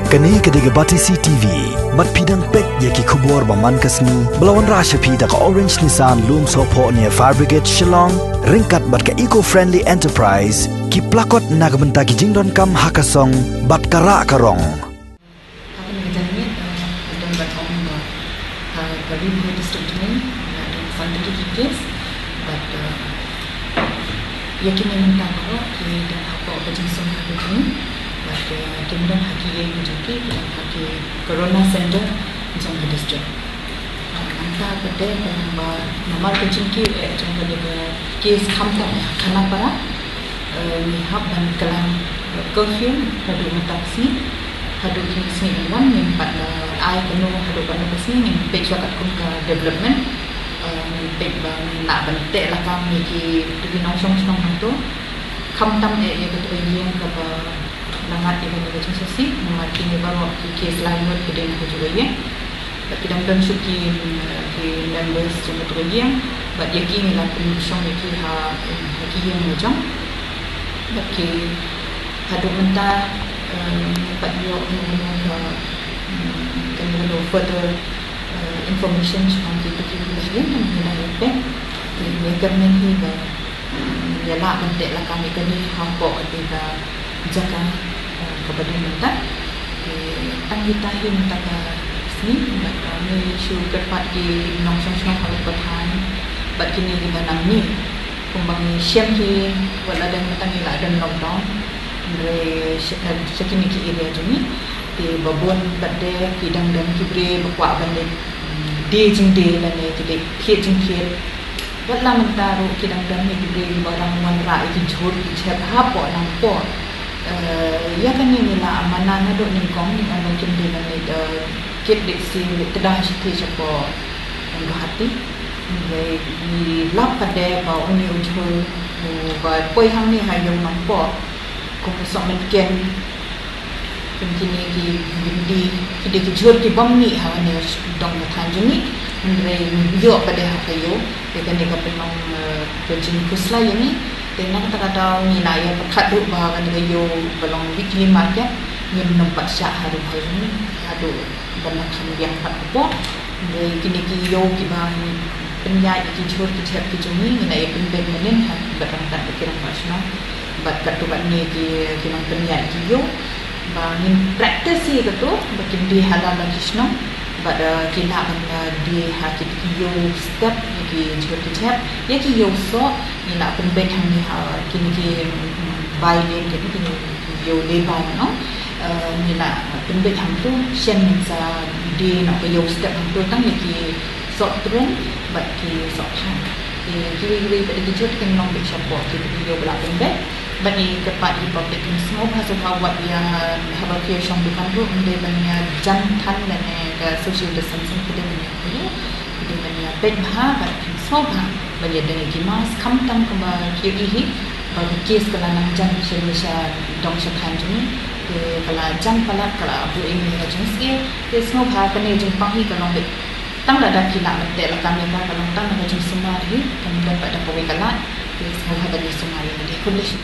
Kani kediga Batisi TV, mat pidang pek yaki kubur baman kasni, belawan rasha pida ka Orange Nissan Loom Sopo near Fire Brigade Shillong, ringkat bat ka eco-friendly enterprise, ki plakot nagamenta ki jingdon kam hakasong, bat kara karong. Aku mengajarnya dan bertemu bagi district ini dan scientific case, but yakin memang tahu kita apa jenis sumber ini. Kemudian haki menjadi haki Corona Center macam district. Maka pada nama kecingki macam pada kes kamta kanak para lihat dan kelam curfew pada mutaksi pada jenis ni one yang pada ai penuh pada kesini yang pek suatu ke development pek bang nak bentek lah kami di nongshong tu kamtam yang betul yang ke nangat di mana macam sesi memati ni baru kes lain buat kedai nak juga ya tapi dalam suki members cuma tu ya but yakin lah penusung yakin yakin yang macam bagi hadap mentah dapat dia kena further information tentang kita yang dan kita ini kerana hiba ialah penting lah kami kena hampa kita jaga kepada minta tanggi minta ke sini kami isu kepat di nongshong kalau bertahan bat kini di mana ni kembang siam ki wala dan tangi la dan lockdown dari sekini ki area jeni di babon badde kidang dan kibre bakwa bande di jingde dan jadi phet jingphet wala mentaru kidang dan kibre barang wanra iki jhur ki chat ha po nang po ya kan ni lah mana nak duk ni kong ni kalau kita ni kit diksi kedah siti siapa yang hati ni lap pada bau ni ujul bau poi hang ni hai yang nampak kau sok mungkin kini di kita kejur di bom ni hang ni dong bertahan ni mulai yo pada hakayo kita ni kapeng kerjin kusla ini dengan kata-kata nilai yang berkaduk bahawa dia belum weekly market yang nampak syak hari ni ada banyak yang empat apa dari kini yo kita penyai kijur kecap kijuni nilai penbed menen berangkat pikiran personal bat katuban ni kita penyai yo bangin practice itu bagi di halal dan kisno pada kila di hati yo step di jujur kecap ya ki yo so ni nak penbed hang ni kini bailin jadi kini yo lebar no ni nak penbed hang tu shen sa di nak yo step hang tu tang ki so turun bat ki so hang ki pada jujur kan long be support ki yo bela penbed bani kepat di public ni semua pasal awak yang habaq ke syam bukan tu mende banyak jantan dan social distancing kita banyak dia banyak bed bah semua banyak dengan kimas kamtam kembali kiri bagi kes kelanang jan Malaysia dong syakhan ni kalau jan pala kalau abu ini jenis dia semua bah kena jempang hi kalau bed tang ada kila betul kami kalau tang ada jenis semua ni kami dapat dapat kalat semua ada semua ini kulish